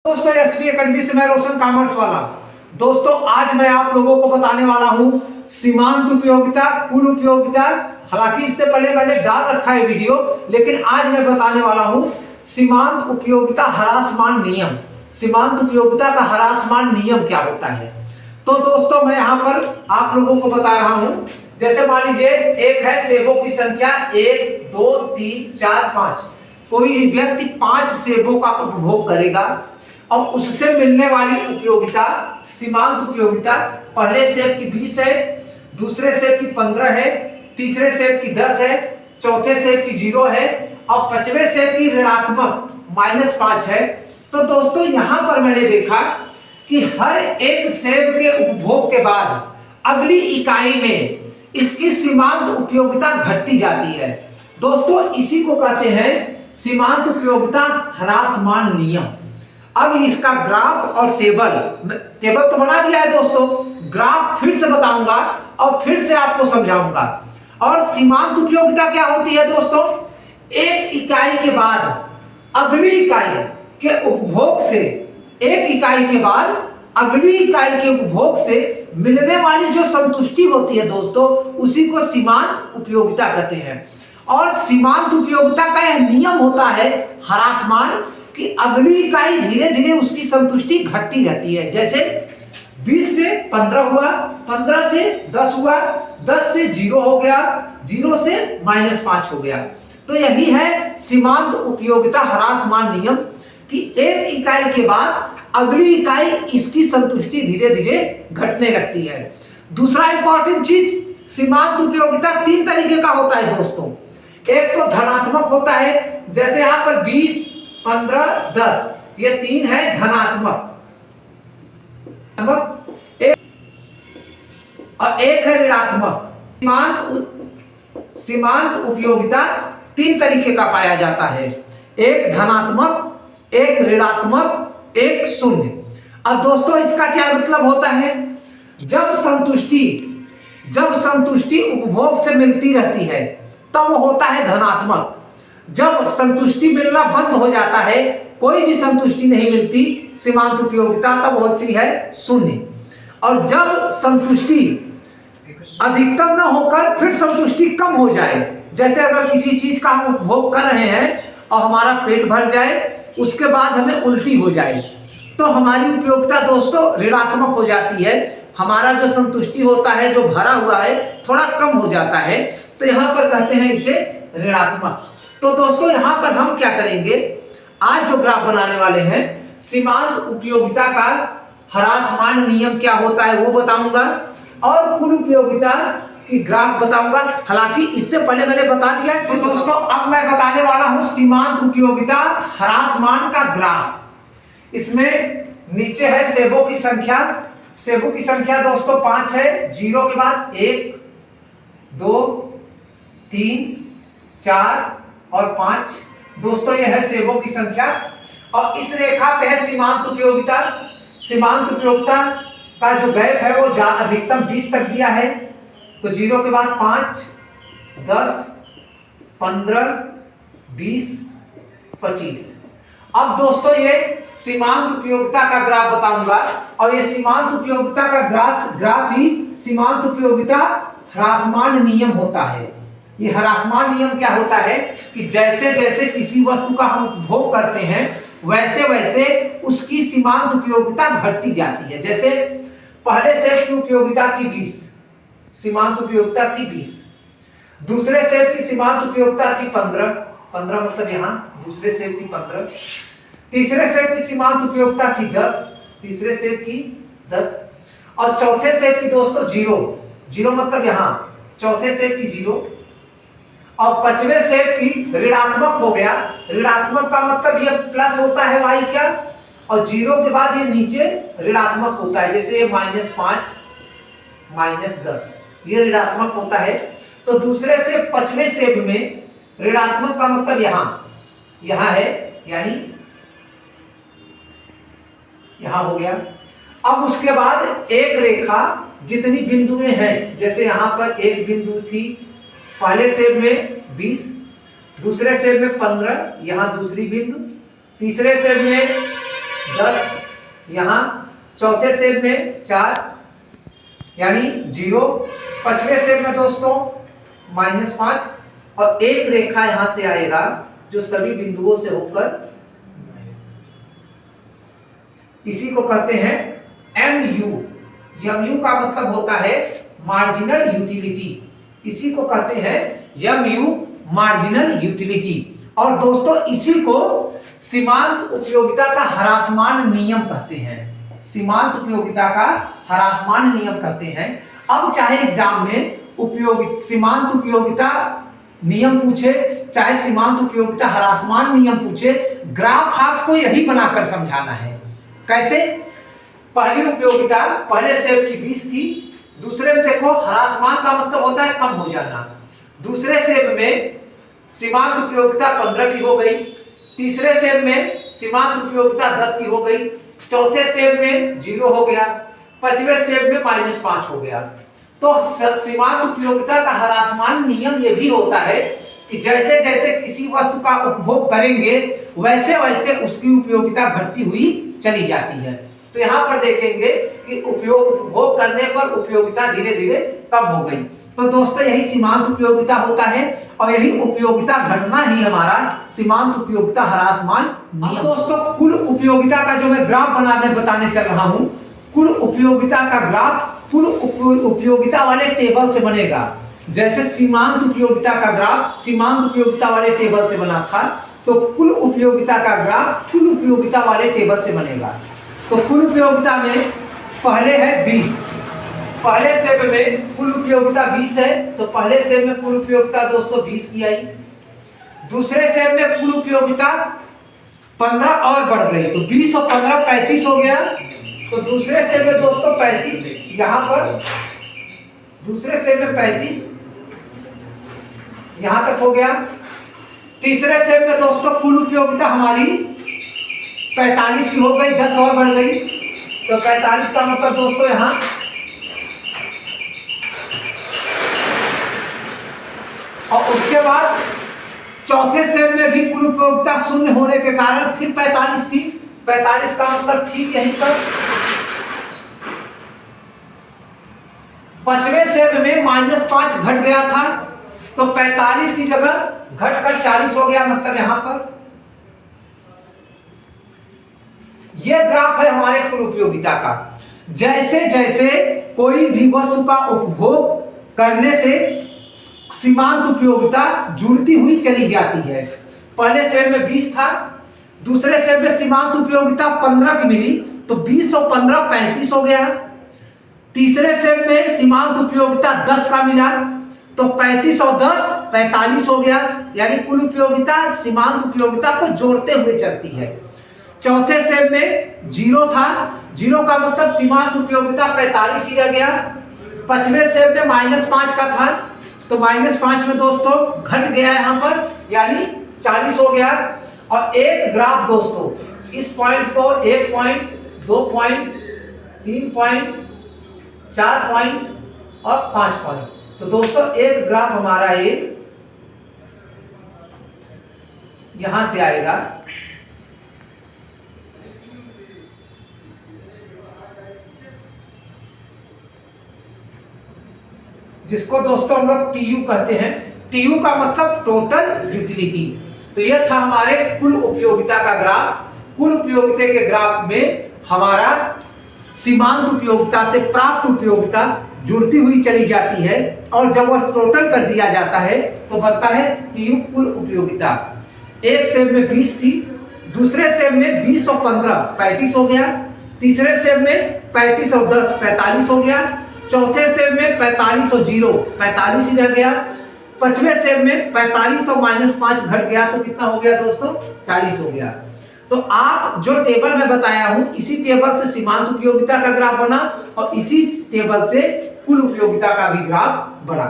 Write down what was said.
दोस्तों SP academy से मैं रोशन कॉमर्स वाला। दोस्तों आज मैं आप लोगों को बताने वाला हूं सीमांत उपयोगिता, कुल उपयोगिता। हालांकि इससे पहले मैंने डाल रखा है वीडियो, लेकिन आज मैं बताने वाला हूं सीमांत उपयोगिता ह्रासमान नियम। सीमांत उपयोगिता का ह्रासमान नियम क्या होता है। तो दोस्तों मैं यहाँ पर आप लोगों को बता रहा हूं। जैसे मान लीजिए एक है सेबों की संख्या 1 2 3 4 5। कोई व्यक्ति 5 सेबों का उपभोग करेगा और उससे मिलने वाली उपयोगिता, सीमांत उपयोगिता, पहले सेब की 20 है, दूसरे सेब की 15 है, तीसरे सेब की 10 है, चौथे सेब की 0 है और पांचवें सेब की ऋणात्मक -5 है। तो दोस्तों यहां पर मैंने देखा कि हर एक सेब के उपभोग के बाद अगली इकाई में इसकी सीमांत उपयोगिता घटती जाती है। दोस्तों इसी को कहते हैं सीमांत उपयोगिता ह्रासमान नियम। अब इसका ग्राफ और टेबल तो बना दिया है दोस्तों, ग्राफ फिर से बताऊंगा और फिर से आपको समझाऊंगा। और सीमांत उपयोगिता क्या होती है दोस्तों, एक इकाई के बाद अगली इकाई के उपभोग से, एक इकाई के बाद अगली इकाई के उपभोग से मिलने वाली जो संतुष्टि होती है दोस्तों, उसी को सीमांत उपयोगिता कहते हैं। और सीमांत उपयोगिता का यह नियम होता है ह्रासमान, कि अगली इकाई धीरे धीरे उसकी संतुष्टि घटती रहती है। जैसे 20 से 15 हुआ, 15 से 10 हुआ, 10 से 0 हो गया, 0 से -5 हो गया। तो यही है सीमांत उपयोगिता ह्रासमान नियम, कि एक इकाई के बाद अगली इकाई इसकी संतुष्टि धीरे धीरे घटने लगती है। दूसरा इंपॉर्टेंट चीज, सीमांत उपयोगिता 3 तरीके का होता है दोस्तों। एक तो धनात्मक होता है, जैसे यहां पर 20 15 10, ये 3 है धनात्मक, एक और एक है ऋणात्मक। सीमांत उपयोगिता 3 तरीके का पाया जाता है, एक धनात्मक, एक ऋणात्मक, एक शून्य। अब दोस्तों इसका क्या मतलब होता है, जब संतुष्टि उपभोग से मिलती रहती है तब होता है धनात्मक। जब संतुष्टि मिलना बंद हो जाता है, कोई भी संतुष्टि नहीं मिलती, सीमांत उपयोगिता, तब होती है शून्य। और जब संतुष्टि अधिकतम न होकर फिर संतुष्टि कम हो जाए, जैसे अगर किसी चीज का हम उपभोग कर रहे हैं और हमारा पेट भर जाए, उसके बाद हमें उल्टी हो जाए, तो हमारी उपयोगिता दोस्तों ऋणात्मक हो जाती है। हमारा जो संतुष्टि होता है, जो भरा हुआ है, थोड़ा कम हो जाता है, तो यहां पर कहते हैं इसे ऋणात्मक। तो दोस्तों यहां पर हम क्या करेंगे, आज जो ग्राफ बनाने वाले हैं, सीमांत उपयोगिता का ह्रासमान नियम क्या होता है वो बताऊंगा, और कुल उपयोगिता की ग्राफ बताऊंगा। हालांकि इससे पहले मैंने बता दिया। तो दोस्तों अब मैं बताने वाला हूं सीमांत उपयोगिता ह्रासमान का ग्राफ। इसमें नीचे है सेबों की संख्या। सेबों की संख्या दोस्तों 5 है, 0 के बाद 1 2 3 4 और 5। दोस्तों यह है सेबों की संख्या, और इस रेखा पे है सीमांत उपयोगिता। सीमांत उपयोगिता का जो गैप है वो अधिकतम 20 तक दिया है। तो 0 के बाद 5 10 15 20 25। अब दोस्तों ये सीमांत उपयोगिता का ग्राफ बताऊंगा, और ये सीमांत उपयोगिता का ग्राफ ही सीमांत उपयोगिता ह्रासमान नियम होता है। ये ह्रासमान नियम क्या होता है कि जैसे जैसे किसी वस्तु का हम उपभोग करते हैं, वैसे वैसे उसकी सीमांत उपयोगिता घटती जाती है। जैसे पहले सेब की उपयोगिता थी 20, सीमांत उपयोगिता थी 20। दूसरे सेब की सीमांत उपयोगिता थी 15 मतलब यहां दूसरे सेब की 15। तीसरे सेब की सीमांत उपयोगिता थी 10, तीसरे सेब की 10। और चौथे सेब की दोस्तों 0 मतलब यहां चौथे सेब की 0। और पांचवें सेब की ऋणात्मक हो गया। ऋणात्मक का मतलब ये प्लस होता है वाई क्या, और 0 के बाद ये नीचे ऋणात्मक होता है, जैसे ये -5 -10, ये ऋणात्मक होता है। तो दूसरे से 5वें सेब में ऋणात्मक का मतलब यहां है, यानी यहां हो गया। अब उसके बाद एक रेखा जितनी बिंदुएं हैं, जैसे यहां पर एक बिंदु थी, पहले सेब में 20, दूसरे सेब में 15, यहां दूसरी बिंदु, तीसरे सेब में 10, यहाँ चौथे सेब में 4 यानी 0, पांचवें सेब में दोस्तों -5 और एक रेखा यहां से आएगा जो सभी बिंदुओं से होकर इसी को कहते हैं MU। MU का मतलब होता है मार्जिनल यूटिलिटी, इसी को कहते हैं MU मार्जिनल यूटिलिटी। और दोस्तों इसी को सीमांत उपयोगिता का ह्रासमान नियम कहते हैं, सीमांत उपयोगिता का ह्रासमान नियम कहते हैं। अब चाहे एग्जाम में सीमांत उपयोगिता नियम पूछे, चाहे सीमांत उपयोगिता ह्रासमान नियम पूछे, ग्राफ आपको यही बनाकर समझाना है। कैसे? पहली उपयोगिता पहले सेब की 20 थी, दूसरे में देखो ह्रासमान का मतलब होता है कम हो जाना, दूसरे सेब में सीमांत उपयोगिता 15 की हो गई, तीसरे सेब में सीमांत उपयोगिता 10 की हो गई, चौथे सेब में 0 हो गया, पांचवें सेब में -5 हो गया। तो सीमांत उपयोगिता का ह्रासमान नियम ये भी होता है कि जैसे जैसे किसी वस्तु का उपभोग करेंगे वैसे वैसे उसकी उपयोगिता घटती हुई चली जाती है। तो यहाँ पर देखेंगे कि उपभोग करने पर उपयोगिता धीरे धीरे कम हो गई। तो दोस्तों यही सीमांत उपयोगिता होता है और यही उपयोगिता घटना ही हमारा सीमांत उपयोगिता ह्रासमान नियम। दोस्तों कुल उपयोगिता का जो मैं ग्राफ बताने चल रहा हूँ, कुल उपयोगिता का ग्राफ कुल उपयोगिता वाले टेबल से बनेगा। जैसे सीमांत उपयोगिता का ग्राफ सीमांत उपयोगिता वाले टेबल से बना था, तो कुल उपयोगिता का ग्राफ कुल उपयोगिता वाले टेबल से बनेगा। तो कुल उपयोगिता में पहले है 20, पहले सेब में कुल उपयोगिता 20 है, तो पहले सेब में कुल उपयोगिता दोस्तों 20 की आई। दूसरे सेब में कुल उपयोगिता 15 और बढ़ गई, तो 20 और 15 35 हो गया। तो दूसरे सेब में दोस्तों 35, यहां पर दूसरे सेब में 35 यहां तक हो गया। तीसरे सेब में दोस्तों कुल उपयोगिता हमारी 45 की हो गई, 10 और बढ़ गई, तो 45 का मतलब दोस्तों यहां और उसके बाद चौथे सेब में भी कुल उपयोगिता 0 होने के कारण फिर 45 थी, 45 का मतलब ठीक यहीं पर। पांचवें सेब में -5 घट गया था, तो 45 की जगह घटकर 40 हो गया, मतलब यहां पर यह ग्राफ है हमारे कुल उपयोगिता का। जैसे जैसे कोई भी वस्तु का उपभोग करने से सीमांत उपयोगिता जुड़ती हुई चली जाती है। पहले सेब में 20 था, दूसरे सेब में सीमांत उपयोगिता 15 की मिली, तो 20 और 15 35 हो गया। तीसरे सेब में सीमांत उपयोगिता 10 का मिला, तो 35 और 10 45 हो गया, यानी कुल उपयोगिता सीमांत उपयोगिता को जोड़ते हुए चलती है। चौथे सेब में 0 था, 0 का मतलब सीमांत उपयोगिता 45 ही रह गया। पांचवें सेब में -5 का था, तो -5 में दोस्तों घट गया यहां पर, यानी 40 हो गया। और एक ग्राफ दोस्तों इस पॉइंट को 1 पॉइंट 2 पॉइंट 3 पॉइंट 4 पॉइंट और 5 पॉइंट, तो दोस्तों एक ग्राफ हमारा ये यहां से आएगा, जिसको दोस्तों हम लोग TU कहते हैं। TU का मतलब टोटल यूटिलिटी। तो यह था हमारे कुल उपयोगिता का ग्राफ। कुल उपयोगिता के ग्राफ में हमारा सीमांत उपयोगिता से प्राप्त उपयोगिता जुड़ती हुई चली जाती है, और जब वह टोटल कर दिया जाता है तो बनता है TU कुल उपयोगिता। एक सेब में 20 थी, दूसरे सेब में 20 और 15 35 हो गया, तीसरे सेब में 35 और 10 45 हो गया, चौथे सेब में 45 और 0 45 ही रह गया, पांचवें सेब में 45 और -5 घट गया, तो कितना हो गया दोस्तों 40 हो गया। तो आप जो टेबल में बताया हूं, इसी टेबल से सीमांत उपयोगिता का ग्राफ बना और इसी टेबल से कुल उपयोगिता का भी ग्राफ बना।